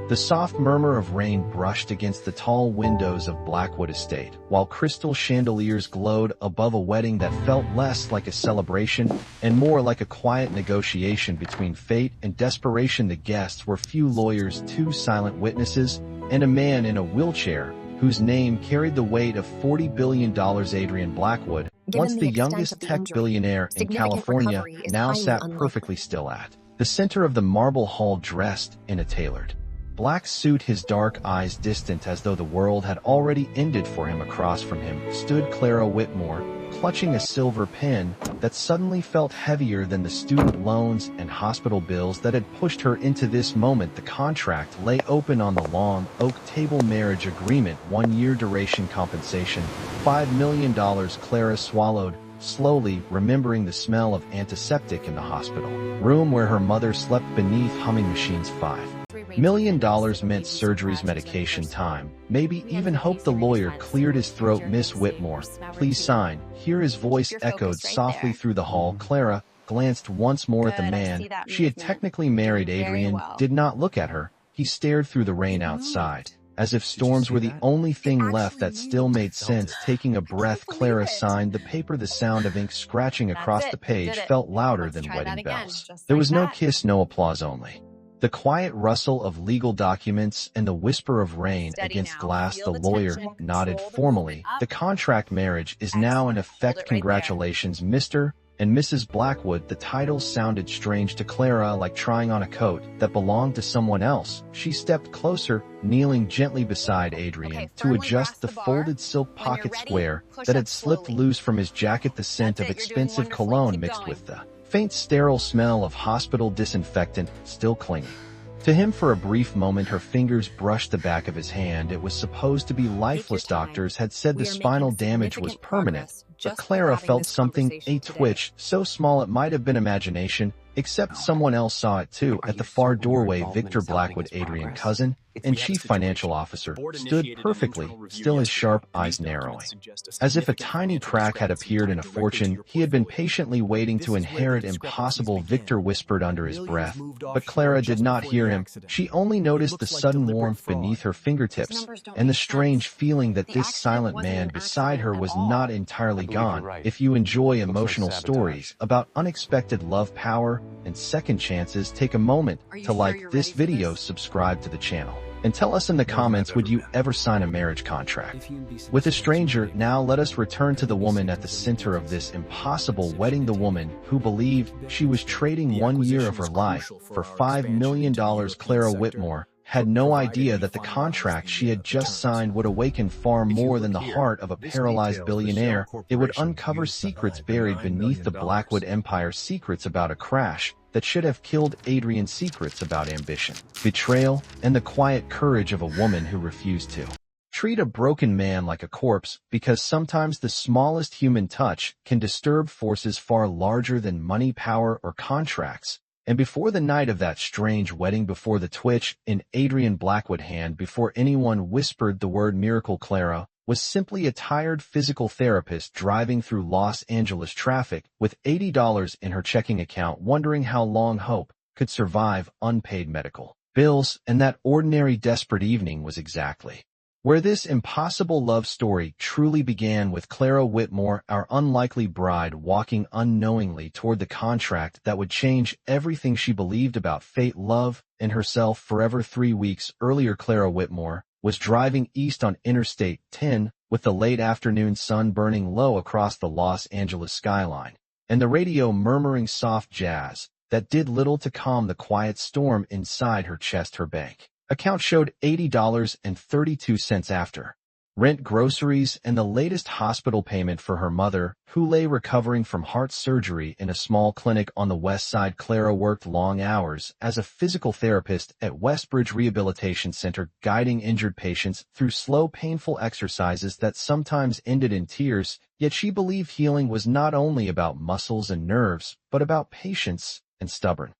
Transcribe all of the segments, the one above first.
The soft murmur of rain brushed against the tall windows of Blackwood Estate, while crystal chandeliers glowed above a wedding that felt less like a celebration and more like a quiet negotiation between fate and desperation. The guests were few lawyers, two silent witnesses, and a man in a wheelchair, whose name carried the weight of $40 billion. Adrian Blackwood, once the youngest tech billionaire in California, now sat perfectly still at the center of the marble hall, dressed in a tailored black suit, his dark eyes distant as though the world had already ended for him. Across from him stood Clara Whitmore, clutching a silver pen that suddenly felt heavier than the student loans and hospital bills that had pushed her into this moment. The contract lay open on the long oak table. Marriage agreement, 1-year duration, compensation, $5 million. Clara swallowed slowly, remembering the smell of antiseptic in the hospital room where her mother slept beneath humming machines. $5 million meant surgeries, medication, time, maybe even hope. The lawyer cleared his throat. Miss Whitmore, please sign here. His voice echoed softly through the hall. Clara glanced once more at the man she had technically married. Adrian did not look at her. He stared through the rain outside, as if storms were the only thing left that still made sense. Taking a breath, Clara signed the paper. The sound of ink scratching across the page felt louder than wedding bells. There was no kiss, no applause, only the quiet rustle of legal documents and the whisper of rain against glass. The lawyer nodded formally. The contract marriage is now in effect. Congratulations, Mr. and Mrs. Blackwood. The title sounded strange to Clara, like trying on a coat that belonged to someone else. She stepped closer, kneeling gently beside Adrian to adjust the folded silk pocket square that had slipped loose from his jacket. The scent of expensive cologne mixed with the faint sterile smell of hospital disinfectant still clinging to him. For a brief moment her fingers brushed the back of his hand. It was supposed to be lifeless. Doctors had said the spinal damage was permanent, but Clara felt something, a twitch, so small it might have been imagination, except someone else saw it too. At the far doorway, Victor Blackwood, Adrian's cousin and chief financial officer, stood perfectly still, his sharp eyes narrowing, as if a tiny crack had appeared in a fortune he had been patiently waiting to inherit. Impossible, Victor whispered under his breath, but Clara did not hear him. She only noticed the sudden warmth beneath her fingertips and the strange feeling that this silent man beside her was not entirely gone. If you enjoy emotional stories about unexpected love, power, and second chances, take a moment to like this video, subscribe to the channel, and tell us in the comments, would you ever sign a marriage contract with a stranger? Now let us return to the woman at the center of this impossible wedding, the woman who believed she was trading 1 year of her life for $5 million. Clara Whitmore had no idea that the contract she had just signed would awaken far more than the heart of a paralyzed billionaire. It would uncover secrets buried beneath the Blackwood empire, secrets about a crash that should have killed Adrian, secrets about ambition, betrayal, and the quiet courage of a woman who refused to treat a broken man like a corpse, because sometimes the smallest human touch can disturb forces far larger than money, power, or contracts. And before the night of that strange wedding, before the twitch in Adrian Blackwood's hand, before anyone whispered the word miracle, Clara was simply a tired physical therapist driving through Los Angeles traffic with $80 in her checking account, wondering how long hope could survive unpaid medical bills. And that ordinary, desperate evening was exactly where this impossible love story truly began, with Clara Whitmore, our unlikely bride, walking unknowingly toward the contract that would change everything she believed about fate, love, and herself forever. 3 weeks earlier, Clara Whitmore was driving east on Interstate 10 with the late afternoon sun burning low across the Los Angeles skyline, and the radio murmuring soft jazz that did little to calm the quiet storm inside her chest. Her bank account showed $80.32 after rent, groceries, and the latest hospital payment for her mother, who lay recovering from heart surgery in a small clinic on the west side. Clara worked long hours as a physical therapist at Westbridge Rehabilitation Center, guiding injured patients through slow, painful exercises that sometimes ended in tears. Yet she believed healing was not only about muscles and nerves, but about patience and stubborn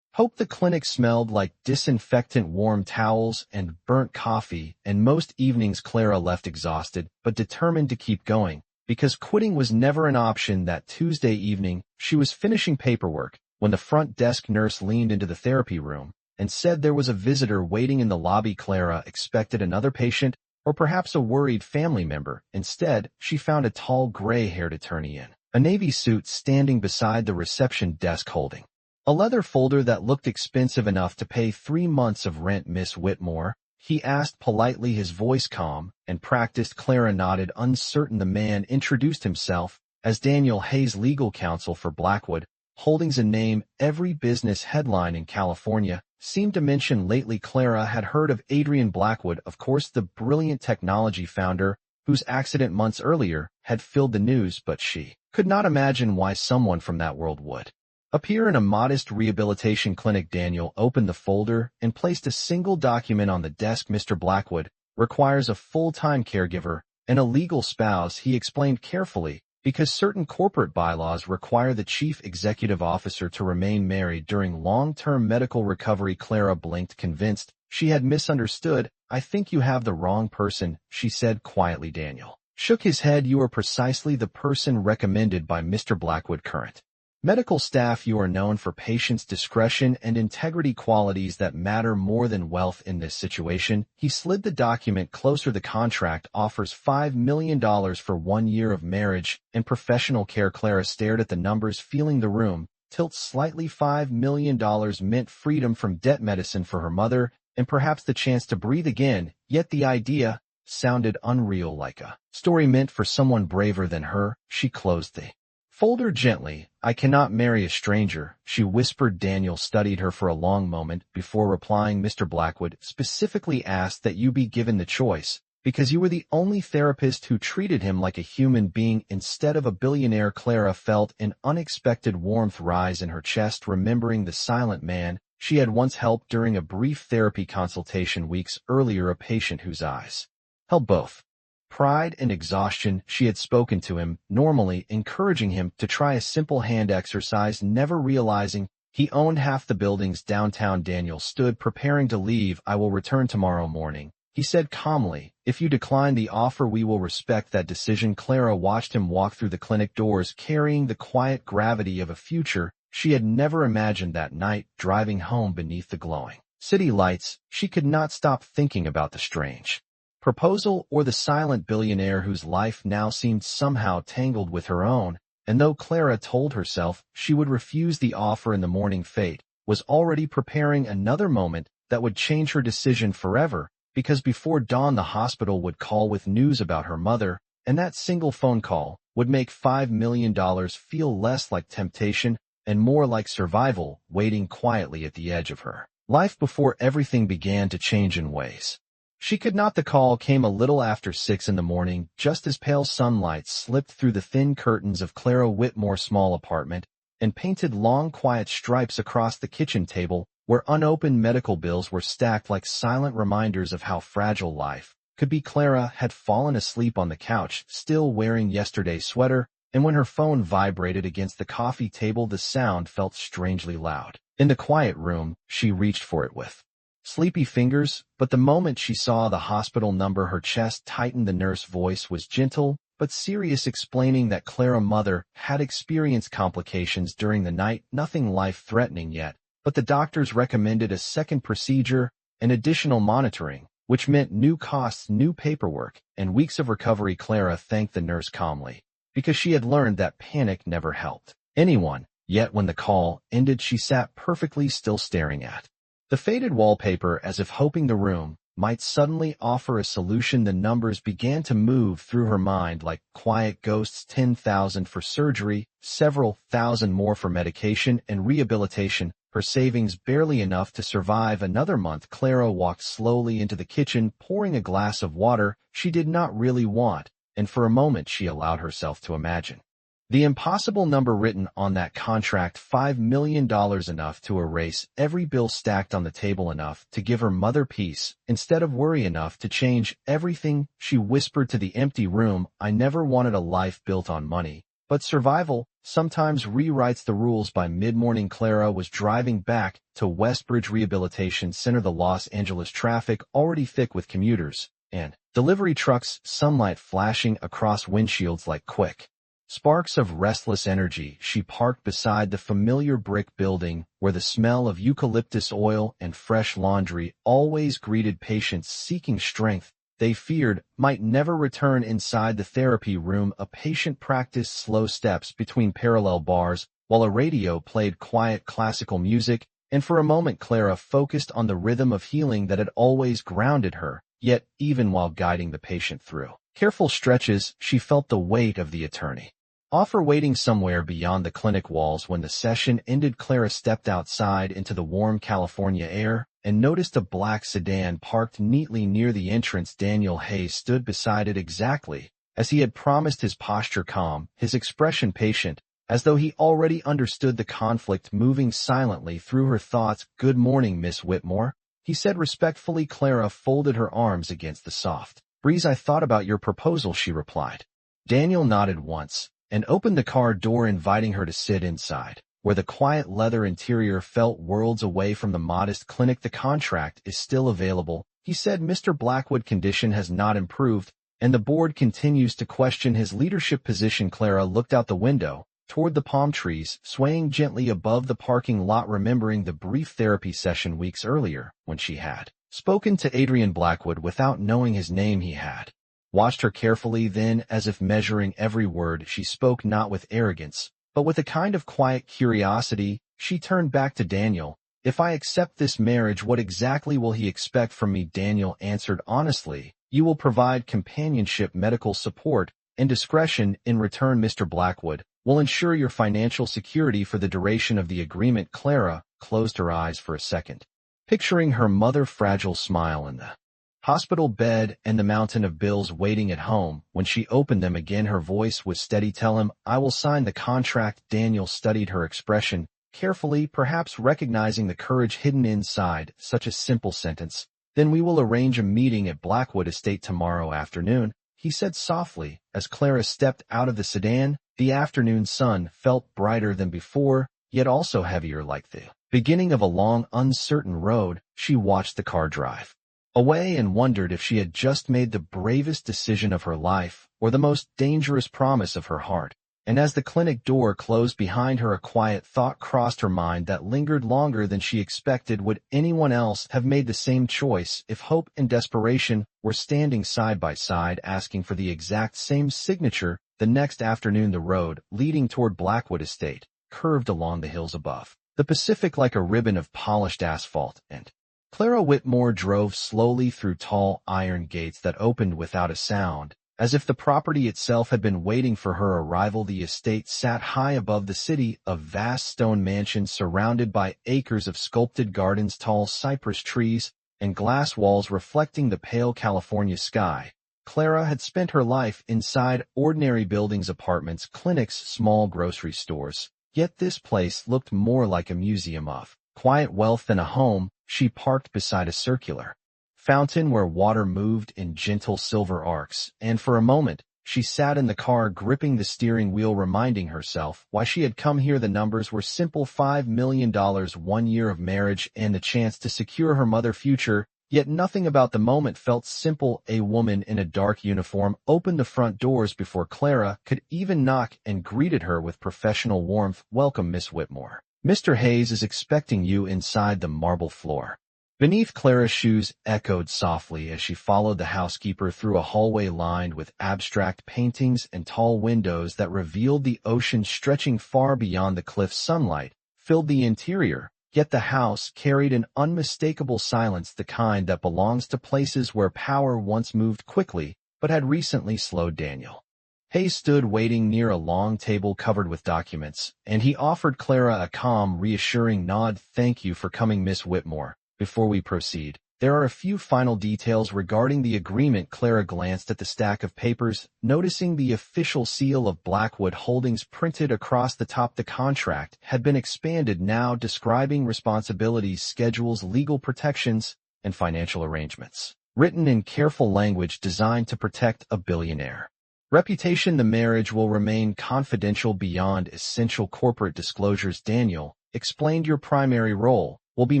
hope. The clinic smelled like disinfectant, warm towels, and burnt coffee, and most evenings Clara left exhausted, but determined to keep going, because quitting was never an option. That Tuesday evening, she was finishing paperwork when the front desk nurse leaned into the therapy room, and said there was a visitor waiting in the lobby. Clara expected another patient or perhaps a worried family member. Instead, she found a tall gray-haired attorney in a navy suit standing beside the reception desk holding a leather folder that looked expensive enough to pay 3 months of rent. Miss Whitmore, he asked politely, his voice calm and practiced. Clara nodded, uncertain. The man introduced himself as Daniel Hayes, legal counsel for Blackwood Holdings, a name every business headline in California seemed to mention lately. Clara had heard of Adrian Blackwood, of course, the brilliant technology founder whose accident months earlier had filled the news, but she could not imagine why someone from that world would appear in a modest rehabilitation clinic. Daniel opened the folder and placed a single document on the desk. Mr. Blackwood requires a full-time caregiver and a legal spouse, he explained carefully, because certain corporate bylaws require the chief executive officer to remain married during long-term medical recovery. Clara blinked, convinced she had misunderstood. I think you have the wrong person, she said quietly. Daniel shook his head. You are precisely the person recommended by Mr. Blackwood. Current medical staff, you are known for patience, discretion, and integrity, qualities that matter more than wealth in this situation. He slid the document closer. The contract offers $5 million for 1 year of marriage and professional care. Clara stared at the numbers, feeling the room tilt slightly. $5 million meant freedom from debt, medicine for her mother, and perhaps the chance to breathe again. Yet the idea sounded unreal, like a story meant for someone braver than her. She closed the folder gently. I cannot marry a stranger, she whispered. Daniel studied her for a long moment before replying. Mr. Blackwood specifically asked that you be given the choice because you were the only therapist who treated him like a human being instead of a billionaire. Clara felt an unexpected warmth rise in her chest, remembering the silent man she had once helped during a brief therapy consultation weeks earlier, a patient whose eyes held both pride and exhaustion. She had spoken to him normally, encouraging him to try a simple hand exercise, never realizing he owned half the buildings downtown. Daniel stood, preparing to leave. I will return tomorrow morning, he said calmly. If you decline the offer, we will respect that decision. Clara watched him walk through the clinic doors, carrying the quiet gravity of a future she had never imagined. That night, driving home beneath the glowing city lights, she could not stop thinking about the strange proposal or the silent billionaire whose life now seemed somehow tangled with her own. And though Clara told herself she would refuse the offer in the morning, fate was already preparing another moment that would change her decision forever, because before dawn the hospital would call with news about her mother, and that single phone call would make $5 million feel less like temptation and more like survival waiting quietly at the edge of her life before everything began to change in ways she could not. The call came a little after 6 in the morning, just as pale sunlight slipped through the thin curtains of Clara Whitmore's small apartment and painted long, quiet stripes across the kitchen table, where unopened medical bills were stacked like silent reminders of how fragile life could be. Clara had fallen asleep on the couch, still wearing yesterday's sweater, and when her phone vibrated against the coffee table, the sound felt strangely loud. In the quiet room, she reached for it with sleepy fingers, but the moment she saw the hospital number, her chest tightened. The nurse voice was gentle but serious, explaining that Clara's mother had experienced complications during the night, nothing life-threatening yet, but the doctors recommended a second procedure and additional monitoring, which meant new costs, new paperwork, and weeks of recovery. Clara thanked the nurse calmly, because she had learned that panic never helped anyone. Yet when the call ended, she sat perfectly still, staring at the faded wallpaper as if hoping the room might suddenly offer a solution. The numbers began to move through her mind like quiet ghosts. 10,000 for surgery, several thousand more for medication and rehabilitation, her savings barely enough to survive another month. Clara walked slowly into the kitchen, pouring a glass of water she did not really want, and for a moment she allowed herself to imagine the impossible number written on that contract: $5 million, enough to erase every bill stacked on the table, enough to give her mother peace instead of worry, enough to change everything. She whispered to the empty room, I never wanted a life built on money, but survival sometimes rewrites the rules. By mid-morning, Clara was driving back to Westbridge Rehabilitation Center, the Los Angeles traffic already thick with commuters and delivery trucks, sunlight flashing across windshields like quick Sparks of restless energy, she parked beside the familiar brick building where the smell of eucalyptus oil and fresh laundry always greeted patients seeking strength they feared might never return. Inside the therapy room. A patient practiced slow steps between parallel bars while a radio played quiet classical music, and for a moment Clara focused on the rhythm of healing that had always grounded her. Yet, even while guiding the patient through careful stretches, she felt the weight of the eternity. Offer waiting somewhere beyond the clinic walls. When the session ended, Clara stepped outside into the warm California air and noticed a black sedan parked neatly near the entrance. Daniel Hayes stood beside it exactly as he had promised, his posture calm, his expression patient, as though he already understood the conflict moving silently through her thoughts. "Good morning, Miss Whitmore," he said respectfully. Clara folded her arms against the soft breeze. "I thought about your proposal," she replied. Daniel nodded once and opened the car door, inviting her to sit inside, where the quiet leather interior felt worlds away from the modest clinic. "The contract is still available," he said. "Mr. Blackwood's condition has not improved, and the board continues to question his leadership position." Clara looked out the window toward the palm trees swaying gently above the parking lot, remembering the brief therapy session weeks earlier when she had spoken to Adrian Blackwood without knowing his name. He had watched her carefully, then, as if measuring every word, she spoke not with arrogance, but with a kind of quiet curiosity. She turned back to Daniel. "If I accept this marriage, what exactly will he expect from me?" Daniel answered honestly, "You will provide companionship, medical support, and discretion. In return, Mr. Blackwood will ensure your financial security for the duration of the agreement." Clara closed her eyes for a second, picturing her mother's fragile smile in the hospital bed and the mountain of bills waiting at home. When she opened them again, her voice was steady. "Tell him I will sign the contract." Daniel studied her expression carefully, perhaps recognizing the courage hidden inside such a simple sentence. "Then we will arrange a meeting at Blackwood Estate tomorrow afternoon," he said softly as Clara stepped out of the sedan. The afternoon sun felt brighter than before, yet also heavier, like the beginning of a long, uncertain road. She watched the car drive away and wondered if she had just made the bravest decision of her life or the most dangerous promise of her heart. And as the clinic door closed behind her, a quiet thought crossed her mind that lingered longer than she expected. Would anyone else have made the same choice if hope and desperation were standing side by side, asking for the exact same signature? The next afternoon, the road leading toward Blackwood Estate curved along the hills above the Pacific like a ribbon of polished asphalt, and Clara Whitmore drove slowly through tall iron gates that opened without a sound, as if the property itself had been waiting for her arrival. The estate sat high above the city, a vast stone mansion surrounded by acres of sculpted gardens, tall cypress trees, and glass walls reflecting the pale California sky. Clara had spent her life inside ordinary buildings, apartments, clinics, small grocery stores. Yet this place looked more like a museum of quiet wealth than a home. She parked beside a circular fountain where water moved in gentle silver arcs, and for a moment she sat in the car, gripping the steering wheel, reminding herself why she had come here. The numbers were simple: $5 million, 1 year of marriage, and the chance to secure her mother's future. Yet nothing about the moment felt simple. A woman in a dark uniform opened the front doors before Clara could even knock and greeted her with professional warmth. "Welcome, Miss Whitmore. Mr. Hayes is expecting you inside." The marble floor beneath Clara's shoes echoed softly as she followed the housekeeper through a hallway lined with abstract paintings and tall windows that revealed the ocean stretching far beyond the cliffs. Sunlight filled the interior, yet the house carried an unmistakable silence, the kind that belongs to places where power once moved quickly but had recently slowed. Daniel Hayes stood waiting near a long table covered with documents, and he offered Clara a calm, reassuring nod. "Thank you for coming, Miss Whitmore. Before we proceed, there are a few final details regarding the agreement." Clara glanced at the stack of papers, noticing the official seal of Blackwood Holdings printed across the top. The contract had been expanded, now describing responsibilities, schedules, legal protections, and financial arrangements, written in careful language designed to protect a billionaire reputation. "The marriage will remain confidential beyond essential corporate disclosures," Daniel explained. "Your primary role will be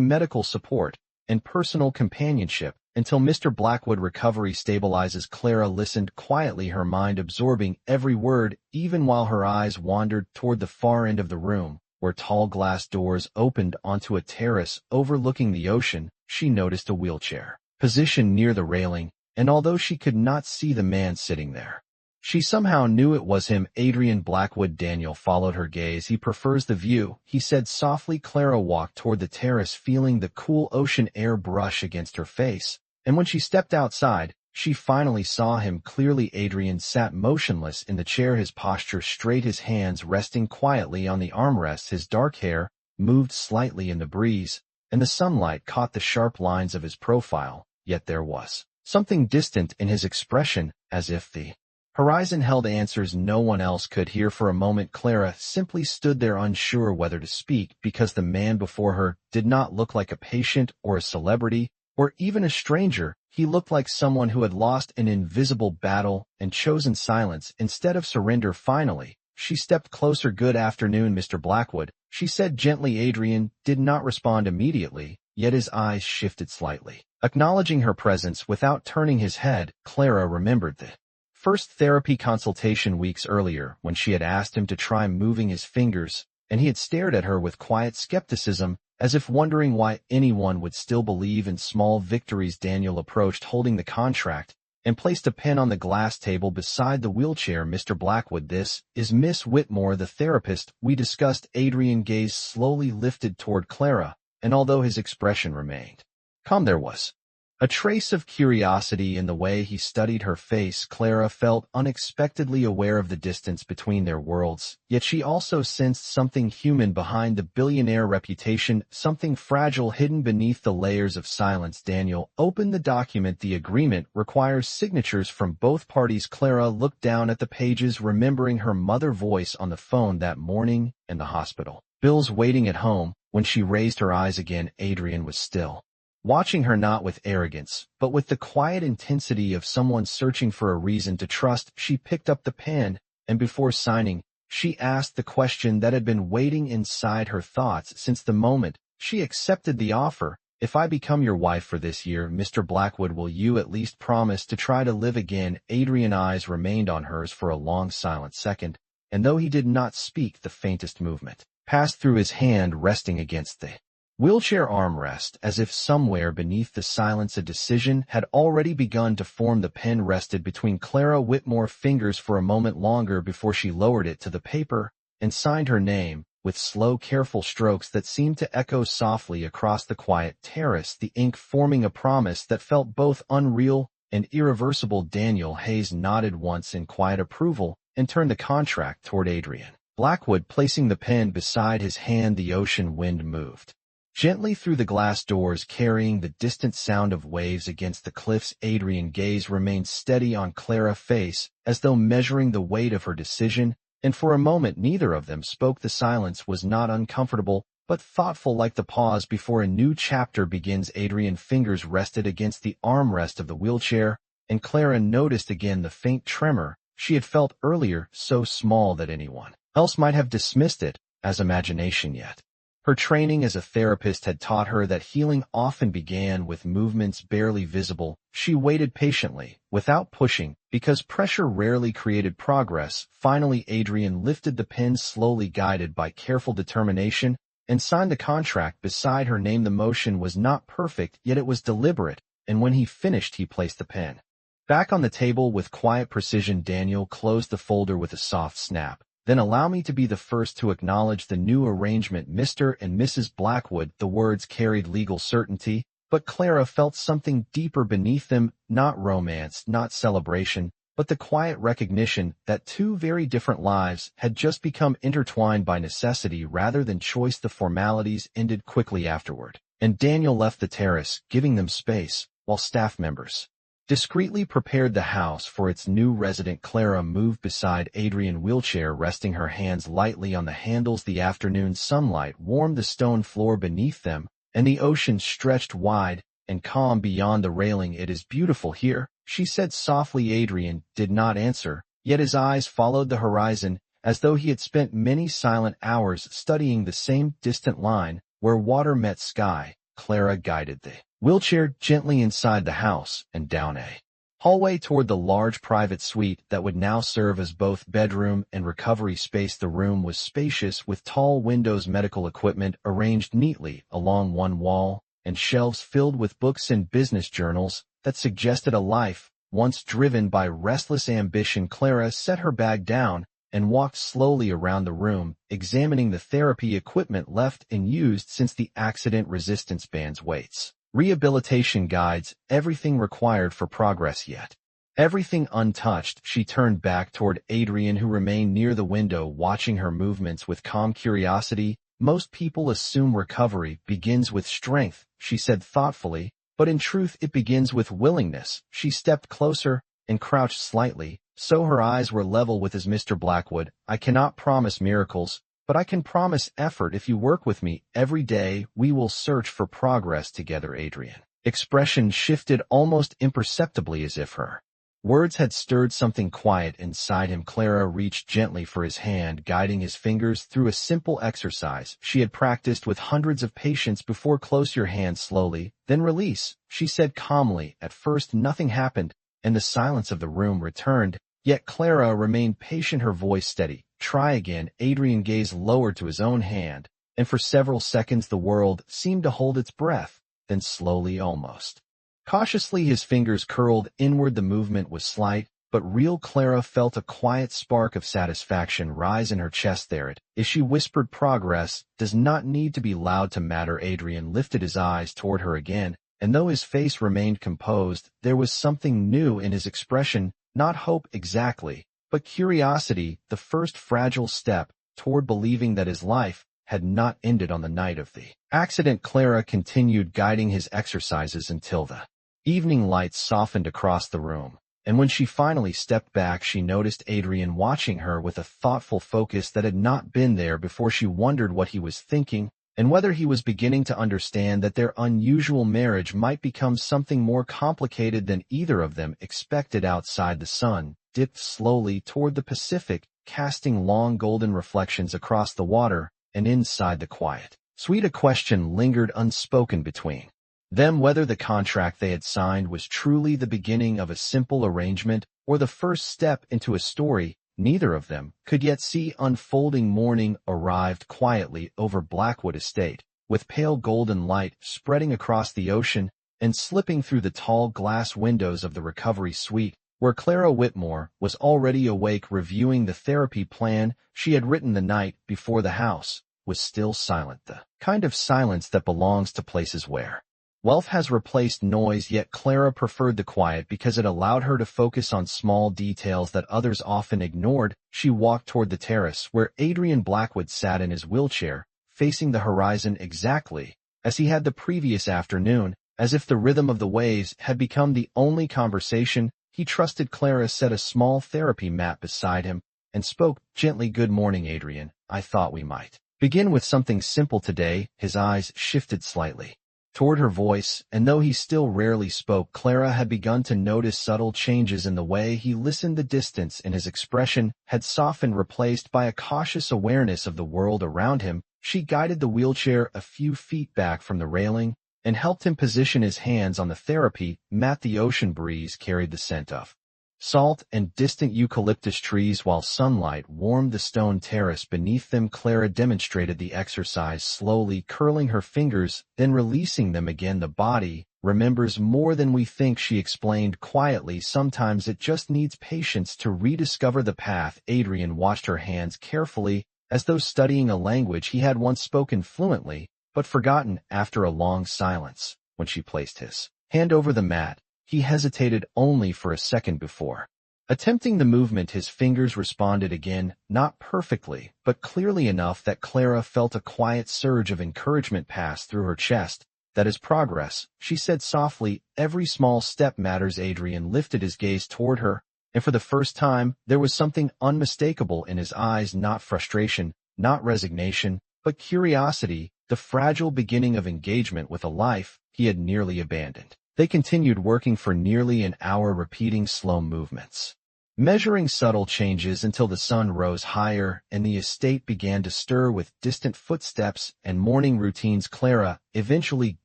medical support and personal companionship, Until Mr. Blackwood recovery stabilizes, Clara listened quietly, her mind absorbing every word, even while her eyes wandered toward the far end of the room, where tall glass doors opened onto a terrace overlooking the ocean. She noticed a wheelchair positioned near the railing, and although she could not see the man sitting there, she somehow knew it was him. Adrian Blackwood. Daniel followed her gaze. He prefers the view, he said softly. Clara walked toward the terrace, feeling the cool ocean air brush against her face, and when she stepped outside, she finally saw him clearly. Adrian sat motionless in the chair, his posture straight, his hands resting quietly on the armrests. His dark hair moved slightly in the breeze, and the sunlight caught the sharp lines of his profile, yet there was something distant in his expression, as if the horizon held answers no one else could hear. For a moment, Clara simply stood there, unsure whether to speak, because the man before her did not look like a patient or a celebrity or even a stranger. He looked like someone who had lost an invisible battle and chosen silence instead of surrender. Finally, she stepped closer. "Good afternoon, Mr. Blackwood," she said gently. Adrian did not respond immediately, yet his eyes shifted slightly, acknowledging her presence without turning his head. Clara remembered the first therapy consultation weeks earlier, when she had asked him to try moving his fingers, and he had stared at her with quiet skepticism, as if wondering why anyone would still believe in small victories. Daniel approached, holding the contract, and placed a pen on the glass table beside the wheelchair. "Mr. Blackwood, this is Miss Whitmore, the therapist we discussed." Adrian's gaze slowly lifted toward Clara, and although his expression remained calm, there was a trace of curiosity in the way he studied her face. Clara felt unexpectedly aware of the distance between their worlds, yet she also sensed something human behind the billionaire reputation, something fragile hidden beneath the layers of silence. Daniel opened the document. "The agreement requires signatures from both parties." Clara looked down at the pages, remembering her mother's voice on the phone that morning and the hospital bills waiting at home. When she raised her eyes again, Adrian was still watching her, not with arrogance, but with the quiet intensity of someone searching for a reason to trust. She picked up the pen, and before signing, she asked the question that had been waiting inside her thoughts since the moment she accepted the offer. "If I become your wife for this year, Mr. Blackwood, will you at least promise to try to live again?" Adrian's eyes remained on hers for a long silent second, and though he did not speak, the faintest movement passed through his hand resting against the wheelchair armrest, as if somewhere beneath the silence a decision had already begun to form. The pen rested between Clara Whitmore's fingers for a moment longer before she lowered it to the paper and signed her name, with slow, careful strokes that seemed to echo softly across the quiet terrace, the ink forming a promise that felt both unreal and irreversible. Daniel Hayes nodded once in quiet approval and turned the contract toward Adrian Blackwood, placing the pen beside his hand. The ocean wind moved gently through the glass doors, carrying the distant sound of waves against the cliffs. Adrian's gaze remained steady on Clara's face, as though measuring the weight of her decision, and for a moment neither of them spoke. The silence was not uncomfortable, but thoughtful, like the pause before a new chapter begins. Adrian's fingers rested against the armrest of the wheelchair, and Clara noticed again the faint tremor she had felt earlier, so small that anyone else might have dismissed it as imagination. Yet her training as a therapist had taught her that healing often began with movements barely visible. She waited patiently, without pushing, because pressure rarely created progress. Finally, Adrian lifted the pen slowly, guided by careful determination, and signed the contract beside her name. The motion was not perfect, yet it was deliberate, and when he finished, he placed the pen back on the table with quiet precision. Daniel closed the folder with a soft snap. "Then allow me to be the first to acknowledge the new arrangement, Mr. and Mrs. Blackwood." The words carried legal certainty, but Clara felt something deeper beneath them, not romance, not celebration, but the quiet recognition that two very different lives had just become intertwined by necessity rather than choice. The formalities ended quickly afterward, and Daniel left the terrace, giving them space, while staff members discreetly prepared the house for its new resident. Clara moved beside Adrian's wheelchair, resting her hands lightly on the handles. The afternoon sunlight warmed the stone floor beneath them, and the ocean stretched wide and calm beyond the railing. "It is beautiful here," she said softly. Adrian did not answer, yet his eyes followed the horizon, as though he had spent many silent hours studying the same distant line where water met sky. Clara guided the wheelchair gently inside the house and down a hallway toward the large private suite that would now serve as both bedroom and recovery space. The room was spacious with tall windows, medical equipment arranged neatly along one wall, and shelves filled with books and business journals that suggested a life once driven by restless ambition. Clara set her bag down and walked slowly around the room, examining the therapy equipment left and used since the accident: resistance bands, weights, rehabilitation guides, everything required for progress, yet everything untouched. She turned back toward Adrian, who remained near the window, watching her movements with calm curiosity. Most people assume recovery begins with strength, she said thoughtfully, but in truth it begins with willingness. She stepped closer and crouched slightly, so her eyes were level with his. Mr. Blackwood, I cannot promise miracles, but I can promise effort. If you work with me every day, we will search for progress together. Adrian's expression shifted almost imperceptibly, as if her words had stirred something quiet inside him. Clara reached gently for his hand, guiding his fingers through a simple exercise she had practiced with hundreds of patients before. Close your hand slowly, then release, she said calmly. At first nothing happened, and the silence of the room returned, yet Clara remained patient, her voice steady. Try again. Adrian gazed lower to his own hand, and for several seconds the world seemed to hold its breath. Then slowly, almost cautiously, his fingers curled inward. The movement was slight, but real. Clara felt a quiet spark of satisfaction rise in her chest. There it is, she whispered. Progress does not need to be loud to matter. Adrian lifted his eyes toward her again, and though his face remained composed, there was something new in his expression, not hope exactly, but curiosity, the first fragile step toward believing that his life had not ended on the night of the accident. Clara continued guiding his exercises until the evening lights softened across the room, and when she finally stepped back, she noticed Adrian watching her with a thoughtful focus that had not been there before. She wondered what he was thinking, and whether he was beginning to understand that their unusual marriage might become something more complicated than either of them expected. Outside, the sun dipped slowly toward the Pacific, casting long golden reflections across the water, and inside the quiet suite a question lingered unspoken between them: whether the contract they had signed was truly the beginning of a simple arrangement or the first step into a story neither of them could yet see unfolding. Morning arrived quietly over Blackwood Estate, with pale golden light spreading across the ocean and slipping through the tall glass windows of the recovery suite, where Clara Whitmore was already awake, reviewing the therapy plan she had written the night before. The house was still silent, the kind of silence that belongs to places where wealth has replaced noise, yet Clara preferred the quiet because it allowed her to focus on small details that others often ignored. She walked toward the terrace where Adrian Blackwood sat in his wheelchair, facing the horizon exactly as he had the previous afternoon, as if the rhythm of the waves had become the only conversation he trusted. Clara set a small therapy mat beside him and spoke gently. Good morning, Adrian. I thought we might begin with something simple today. His eyes shifted slightly toward her voice, and though he still rarely spoke, Clara had begun to notice subtle changes in the way he listened. The distance in his expression had softened, replaced by a cautious awareness of the world around him. She guided the wheelchair a few feet back from the railing and helped him position his hands on the therapy mat. The ocean breeze carried the scent of salt and distant eucalyptus trees, while sunlight warmed the stone terrace beneath them. Clara demonstrated the exercise slowly, curling her fingers, then releasing them again. The body remembers more than we think, she explained quietly. Sometimes it just needs patience to rediscover the path. Adrian watched her hands carefully, as though studying a language he had once spoken fluently, but forgotten. After a long silence, when she placed his hand over the mat, he hesitated only for a second before attempting the movement. His fingers responded again, not perfectly, but clearly enough that Clara felt a quiet surge of encouragement pass through her chest. That is progress, she said softly. Every small step matters. Adrian lifted his gaze toward her, and for the first time, there was something unmistakable in his eyes, not frustration, not resignation, but curiosity, the fragile beginning of engagement with a life he had nearly abandoned. They continued working for nearly an hour, repeating slow movements, measuring subtle changes until the sun rose higher and the estate began to stir with distant footsteps and morning routines. Clara eventually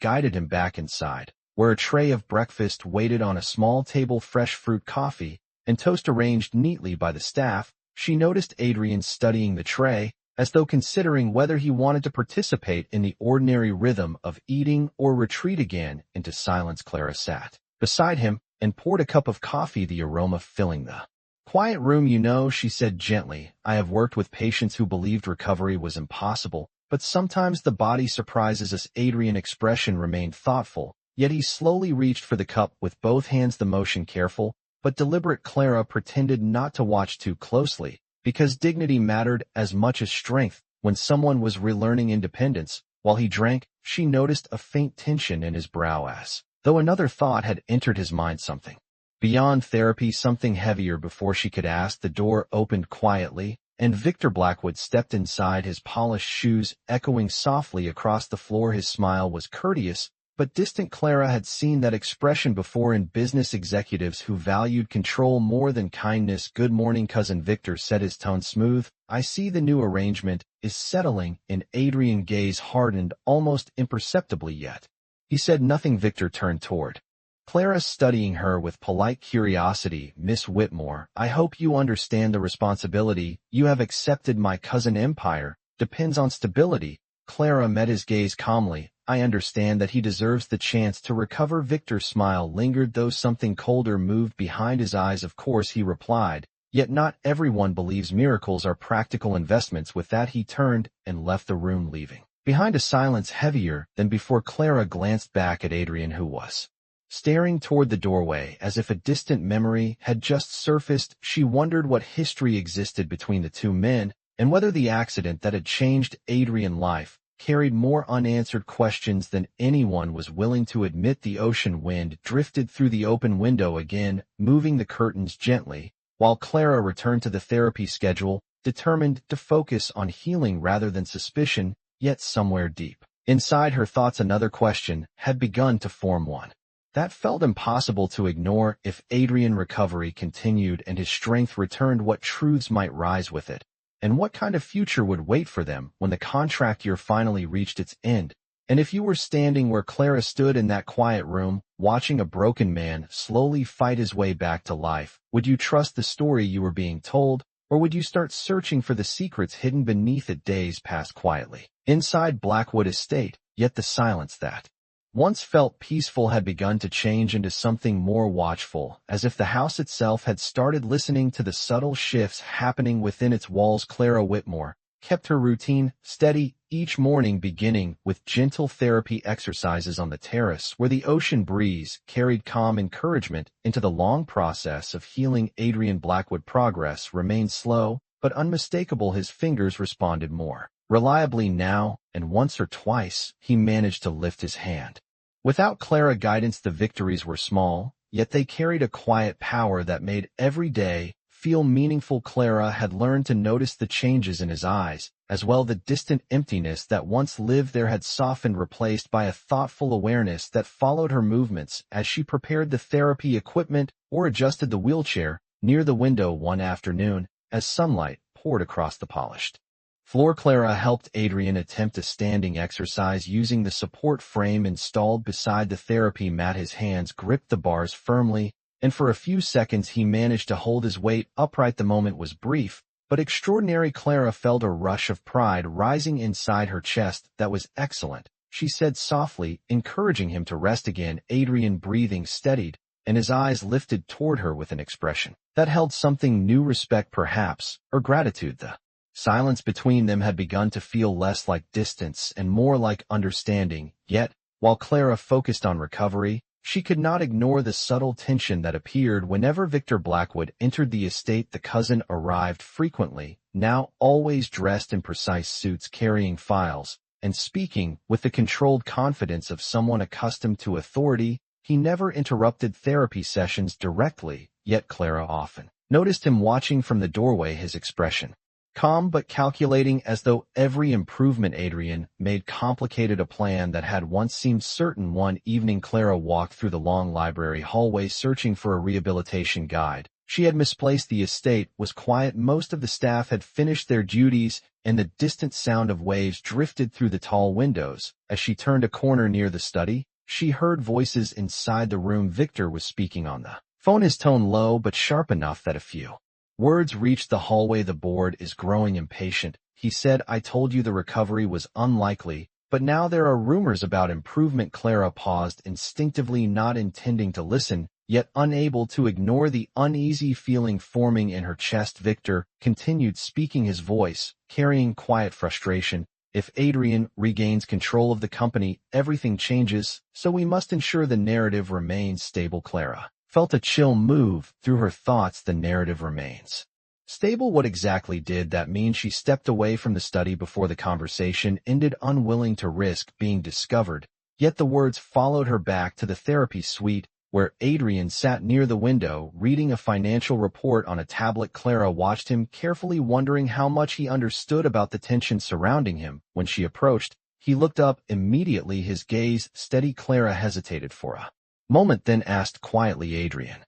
guided him back inside, where a tray of breakfast waited on a small table, fresh fruit coffee, and toast arranged neatly by the staff. She noticed Adrian studying the tray, as though considering whether he wanted to participate in the ordinary rhythm of eating or retreat again into silence. Clara sat beside him and poured a cup of coffee, the aroma filling the quiet room. "You know," she said gently, "I have worked with patients who believed recovery was impossible, but sometimes the body surprises us." Adrian's expression remained thoughtful, yet he slowly reached for the cup with both hands, the motion careful but deliberate. Clara pretended not to watch too closely, because dignity mattered as much as strength when someone was relearning independence. While he drank, she noticed a faint tension in his brow, as though another thought had entered his mind, something beyond therapy, something heavier. Before she could ask, the door opened quietly, and Victor Blackwood stepped inside, his polished shoes echoing softly across the floor. His smile was courteous but distant. Clara had seen that expression before in business executives who valued control more than kindness. "Good morning, Cousin Victor," said, his tone smooth. "I see the new arrangement is settling in." Adrian's gaze hardened almost imperceptibly, yet he said nothing. Victor turned toward Clara, studying her with polite curiosity. "Miss Whitmore, I hope you understand the responsibility you have accepted. My cousin empire depends on stability." Clara met his gaze calmly. "I understand that he deserves the chance to recover." Victor's smile lingered, though something colder moved behind his eyes. "Of course," he replied, "yet not everyone believes miracles are practical investments." With that, he turned and left the room, leaving behind a silence heavier than before. Clara glanced back at Adrian, who was staring toward the doorway as if a distant memory had just surfaced. She wondered what history existed between the two men, and whether the accident that had changed Adrian's life carried more unanswered questions than anyone was willing to admit. The ocean wind drifted through the open window again, moving the curtains gently, while Clara returned to the therapy schedule, determined to focus on healing rather than suspicion. Yet somewhere deep inside her thoughts, another question had begun to form, one that felt impossible to ignore. If Adrian's recovery continued and his strength returned, what truths might rise with it? And what kind of future would wait for them when the contract year finally reached its end? And if you were standing where Clara stood in that quiet room, watching a broken man slowly fight his way back to life, would you trust the story you were being told, or would you start searching for the secrets hidden beneath it? Days passed quietly inside Blackwood Estate, yet the silence that once felt peaceful had begun to change into something more watchful, as if the house itself had started listening to the subtle shifts happening within its walls. Clara Whitmore kept her routine steady each morning, beginning with gentle therapy exercises on the terrace, where the ocean breeze carried calm encouragement into the long process of healing. Adrian Blackwood progress remained slow but unmistakable. His fingers responded more reliably now, and once or twice he managed to lift his hand. Without Clara guidance, the victories were small, yet they carried a quiet power that made every day feel meaningful. Clara had learned to notice the changes in his eyes, as well. The distant emptiness that once lived there had softened, replaced by a thoughtful awareness that followed her movements as she prepared the therapy equipment or adjusted the wheelchair near the window. One afternoon, as sunlight poured across the polished floor, Clara helped Adrian attempt a standing exercise using the support frame installed beside the therapy mat. His hands gripped the bars firmly, and for a few seconds he managed to hold his weight upright. The moment was brief, but extraordinary. Clara felt a rush of pride rising inside her chest. "That was excellent," she said softly, encouraging him to rest again. Adrian, breathing steadied, and his eyes lifted toward her with an expression that held something new, respect perhaps, or gratitude. The silence between them had begun to feel less like distance and more like understanding. Yet, while Clara focused on recovery, she could not ignore the subtle tension that appeared whenever Victor Blackwood entered the estate. The cousin arrived frequently, now always dressed in precise suits, carrying files, and speaking with the controlled confidence of someone accustomed to authority. He never interrupted therapy sessions directly, yet Clara often noticed him watching from the doorway, his expression calm but calculating, as though every improvement Adrian made complicated a plan that had once seemed certain. One evening, Clara walked through the long library hallway searching for a rehabilitation guide. She had misplaced. The estate was quiet, most of the staff had finished their duties, and the distant sound of waves drifted through the tall windows. As she turned a corner near the study, she heard voices inside the room. Victor was speaking on the phone, his tone low but sharp enough that a few words reached the hallway. "The board is growing impatient," he said. "I told you the recovery was unlikely, but now there are rumors about improvement." Clara paused, instinctively not intending to listen, yet unable to ignore the uneasy feeling forming in her chest. Victor continued speaking, his voice carrying quiet frustration. "If Adrian regains control of the company, everything changes, so we must ensure the narrative remains stable." Clara felt a chill move through her thoughts. The narrative remains stable? What exactly did that mean? She stepped away from the study before the conversation ended, unwilling to risk being discovered, yet the words followed her back to the therapy suite, where Adrian sat near the window, reading a financial report on a tablet. Clara watched him carefully, wondering how much he understood about the tension surrounding him. When she approached, he looked up immediately, his gaze steady. Clara hesitated for a moment, then asked quietly, "Adrian,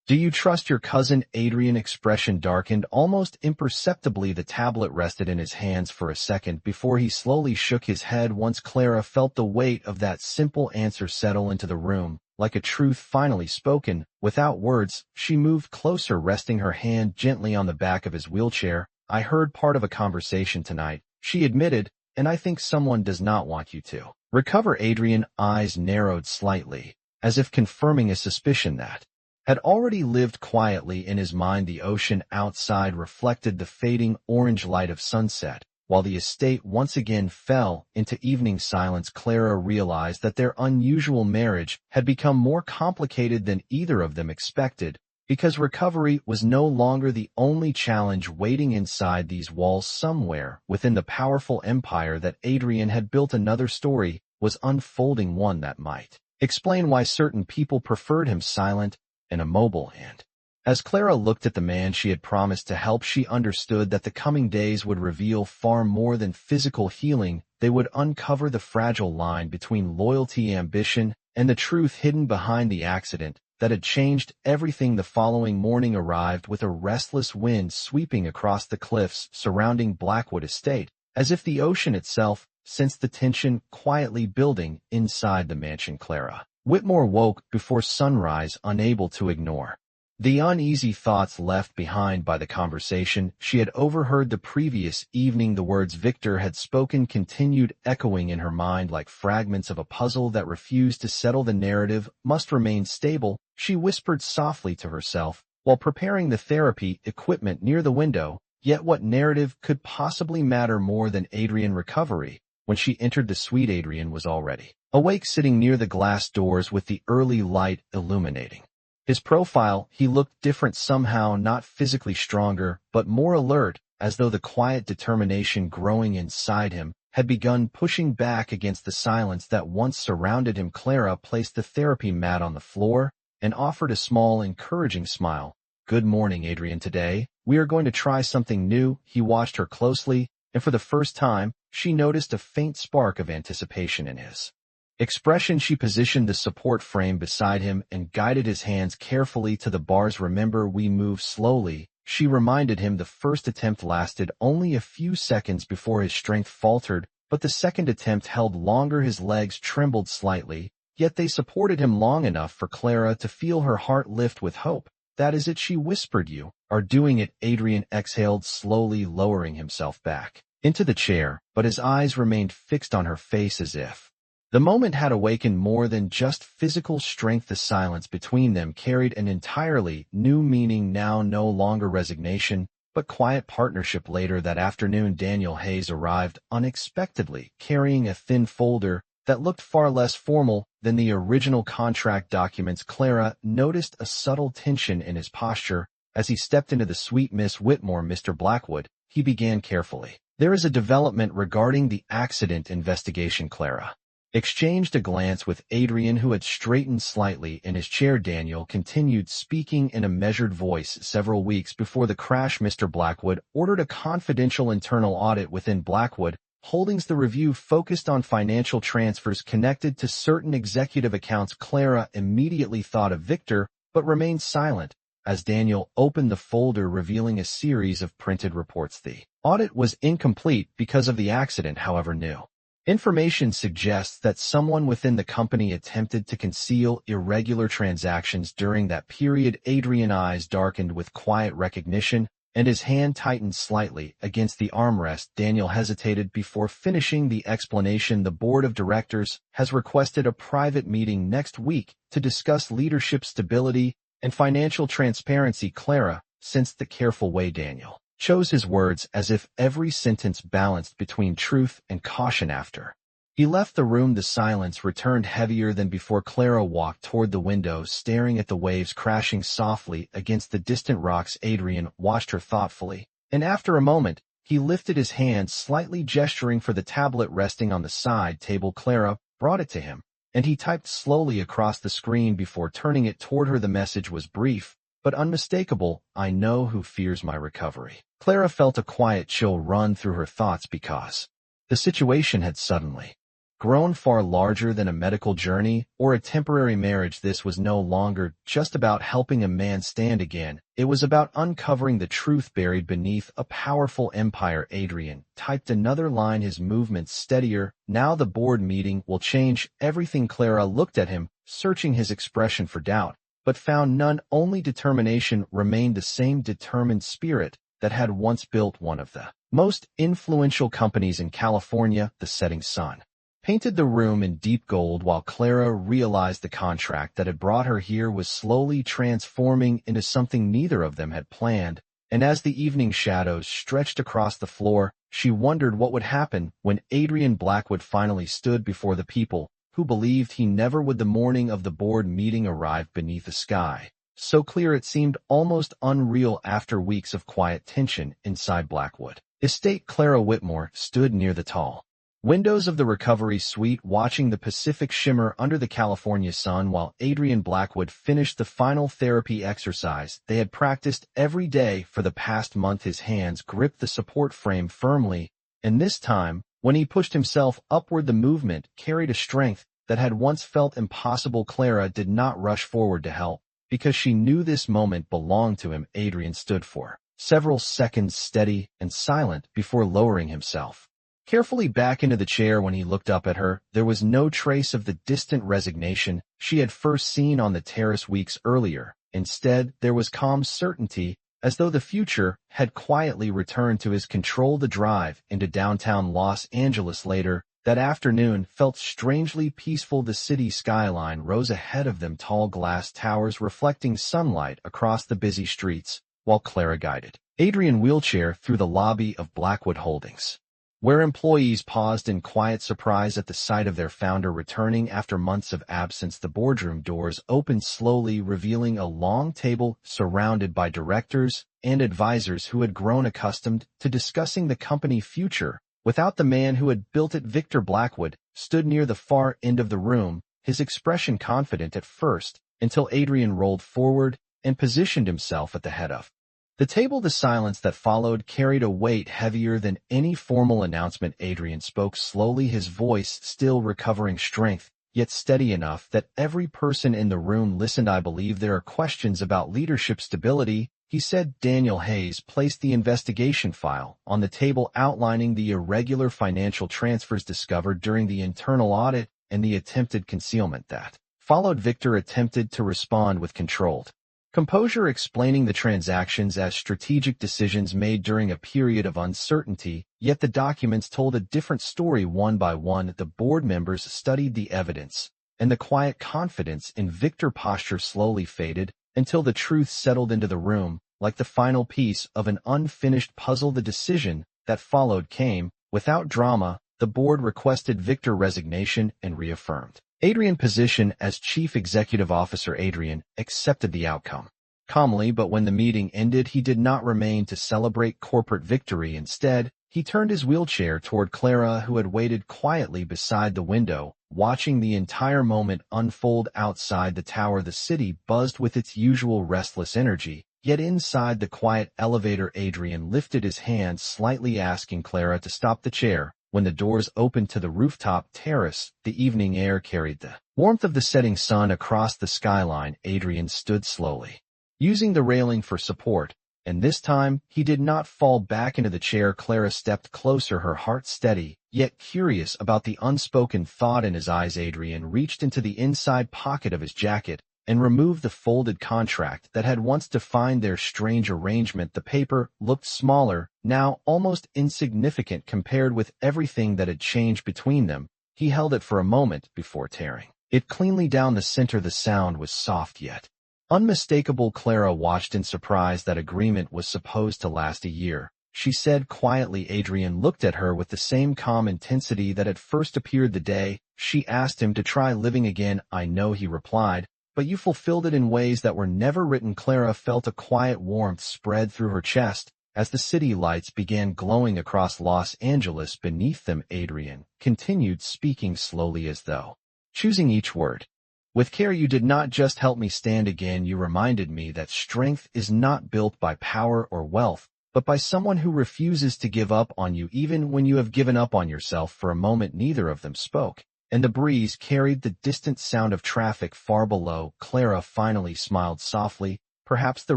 do you trust your cousin?" Adrian's expression darkened almost imperceptibly. The tablet rested in his hands for a second before he slowly shook his head. Once Clara felt the weight of that simple answer settle into the room, like a truth finally spoken. Without words, she moved closer, resting her hand gently on the back of his wheelchair. "I heard part of a conversation tonight," she admitted, "and I think someone does not want you to recover." Adrian's eyes narrowed slightly, as if confirming a suspicion that had already lived quietly in his mind. The ocean outside reflected the fading orange light of sunset, while the estate once again fell into evening silence. Clara realized that their unusual marriage had become more complicated than either of them expected, because recovery was no longer the only challenge waiting inside these walls. Somewhere within the powerful empire that Adrian had built, another story was unfolding, one that might explain why certain people preferred him silent and immobile. And as Clara looked at the man she had promised to help, she understood that the coming days would reveal far more than physical healing. They would uncover the fragile line between loyalty, ambition, and the truth hidden behind the accident that had changed everything. The following morning arrived with a restless wind sweeping across the cliffs surrounding Blackwood Estate, as if the ocean itself sensed the tension quietly building inside the mansion. Clara Whitmore woke before sunrise, unable to ignore the uneasy thoughts left behind by the conversation she had overheard the previous evening. The words Victor had spoken continued echoing in her mind like fragments of a puzzle that refused to settle. "The narrative must remain stable," she whispered softly to herself, while preparing the therapy equipment near the window. Yet what narrative could possibly matter more than Adrian's recovery? When she entered the suite, Adrian was already awake, sitting near the glass doors with the early light illuminating his profile. He looked different somehow, not physically stronger, but more alert, as though the quiet determination growing inside him had begun pushing back against the silence that once surrounded him. Clara placed the therapy mat on the floor and offered a small, encouraging smile. "Good morning, Adrian. Today, we are going to try something new." He watched her closely, and for the first time, she noticed a faint spark of anticipation in his expression. She positioned the support frame beside him and guided his hands carefully to the bars. "Remember, we move slowly," she reminded him. The first attempt lasted only a few seconds before his strength faltered, but the second attempt held longer. His legs trembled slightly, yet they supported him long enough for Clara to feel her heart lift with hope. "That is it," she whispered. "You are doing it." Adrian exhaled, slowly lowering himself back into the chair, but his eyes remained fixed on her face, as if the moment had awakened more than just physical strength. The silence between them carried an entirely new meaning now, no longer resignation, but quiet partnership. Later that afternoon, Daniel Hayes arrived unexpectedly, carrying a thin folder that looked far less formal than the original contract documents. Clara noticed a subtle tension in his posture as he stepped into the suite. "Miss Whitmore." "Mr. Blackwood," he began carefully. "There is a development regarding the accident investigation." Clara exchanged a glance with Adrian, who had straightened slightly in his chair. Daniel continued, speaking in a measured voice. "Several weeks before the crash, Mr. Blackwood ordered a confidential internal audit within Blackwood Holdings. The review focused on financial transfers connected to certain executive accounts." Clara immediately thought of Victor, but remained silent as Daniel opened the folder, revealing a series of printed reports. The audit was incomplete because of the accident, however. New Information suggests that someone within the company attempted to conceal irregular transactions during that period. Adrian's eyes darkened with quiet recognition, and his hand tightened slightly against the armrest. Daniel hesitated before finishing the explanation. The board of directors has requested a private meeting next week to discuss leadership stability and financial transparency. Clara sensed the careful way Daniel chose his words, as if every sentence balanced between truth and caution. After he left the room, the silence returned heavier than before. Clara walked toward the window, staring at the waves crashing softly against the distant rocks. Adrian watched her thoughtfully, and after a moment, he lifted his hand, slightly gesturing for the tablet resting on the side table. Clara brought it to him, and he typed slowly across the screen before turning it toward her. The message was brief but unmistakable: "I know who fears my recovery." Clara felt a quiet chill run through her thoughts because the situation had suddenly grown far larger than a medical journey or a temporary marriage. This was no longer just about helping a man stand again. It was about uncovering the truth buried beneath a powerful empire. Adrian typed another line, his movements steadier. "Now the board meeting will change everything." Clara looked at him, searching his expression for doubt, but found none. Only determination remained, the same determined spirit that had once built one of the most influential companies in California. The setting sun painted the room in deep gold, while Clara realized the contract that had brought her here was slowly transforming into something neither of them had planned. And as the evening shadows stretched across the floor, she wondered what would happen when Adrian Blackwood finally stood before the people who believed he never would. The morning of the board meeting arrived beneath a sky so clear it seemed almost unreal. After weeks of quiet tension inside Blackwood Estate, Clara Whitmore stood near the tall windows of the recovery suite, watching the Pacific shimmer under the California sun while Adrian Blackwood finished the final therapy exercise they had practiced every day for the past month. His hands gripped the support frame firmly, and this time, when he pushed himself upward, the movement carried a strength that had once felt impossible. Clara did not rush forward to help, because she knew this moment belonged to him. Adrian stood for several seconds, steady and silent, before lowering himself carefully back into the chair. When he looked up at her, there was no trace of the distant resignation she had first seen on the terrace weeks earlier. Instead, there was calm certainty, as though the future had quietly returned to his control. The drive into downtown Los Angeles later that afternoon felt strangely peaceful. The city skyline rose ahead of them, tall glass towers reflecting sunlight across the busy streets, while Clara guided Adrian's wheelchair through the lobby of Blackwood Holdings, where employees paused in quiet surprise at the sight of their founder returning after months of absence. The boardroom doors opened slowly, revealing a long table surrounded by directors and advisors who had grown accustomed to discussing the company future without the man who had built it. Victor Blackwood stood near the far end of the room, his expression confident at first, until Adrian rolled forward and positioned himself at the head of the table. The silence that followed carried a weight heavier than any formal announcement. Adrian spoke slowly, his voice still recovering strength, yet steady enough that every person in the room listened. "I believe there are questions about leadership stability," he said. Daniel Hayes placed the investigation file on the table, outlining the irregular financial transfers discovered during the internal audit and the attempted concealment that followed. Victor attempted to respond with controlled composure, explaining the transactions as strategic decisions made during a period of uncertainty, yet the documents told a different story. One by one, the board members studied the evidence, and the quiet confidence in Victor's posture slowly faded until the truth settled into the room, like the final piece of an unfinished puzzle. The decision that followed came without drama. The board requested Victor's resignation and reaffirmed Adrian's position as chief executive officer. Adrian accepted the outcome calmly, but when the meeting ended, he did not remain to celebrate corporate victory. Instead, he turned his wheelchair toward Clara, who had waited quietly beside the window, watching the entire moment unfold. Outside the tower, the city buzzed with its usual restless energy, yet inside the quiet elevator, Adrian lifted his hand slightly, asking Clara to stop the chair. When the doors opened to the rooftop terrace, the evening air carried the warmth of the setting sun across the skyline. Adrian stood slowly, using the railing for support, And this time, he did not fall back into the chair. Clara stepped closer, her heart steady, yet curious about the unspoken thought in his eyes. Adrian reached into the inside pocket of his jacket and removed the folded contract that had once defined their strange arrangement. The paper looked smaller, now almost insignificant compared with everything that had changed between them. He held it for a moment before tearing it cleanly down the center. The sound was soft yet unmistakable. Clara watched in surprise. That agreement was supposed to last a year, she said quietly. Adrian looked at her with the same calm intensity that had first appeared the day she asked him to try living again. I know, he replied, but you fulfilled it in ways that were never written. Clara felt a quiet warmth spread through her chest as the city lights began glowing across Los Angeles beneath them. Adrian continued, speaking slowly as though choosing each word with care. You did not just help me stand again, you reminded me that strength is not built by power or wealth, but by someone who refuses to give up on you even when you have given up on yourself. For a moment neither of them spoke, and the breeze carried the distant sound of traffic far below. Clara finally smiled softly. Perhaps the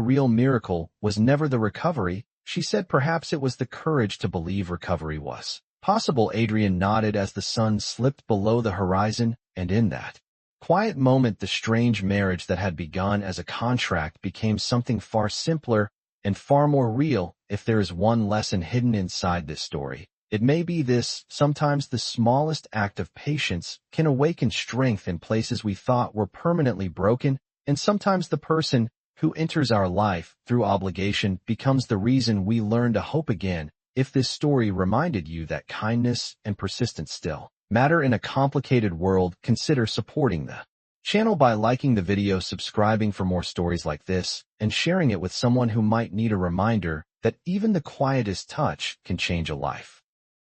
real miracle was never the recovery, she said. Perhaps it was the courage to believe recovery was possible. Adrian nodded as the sun slipped below the horizon, and in that quiet moment the strange marriage that had begun as a contract became something far simpler and far more real. If there is one lesson hidden inside this story, it may be this: sometimes the smallest act of patience can awaken strength in places we thought were permanently broken, and sometimes the person who enters our life through obligation becomes the reason we learn to hope again. If this story reminded you that kindness and persistence still matter in a complicated world, consider supporting the channel by liking the video, subscribing for more stories like this, and sharing it with someone who might need a reminder that even the quietest touch can change a life.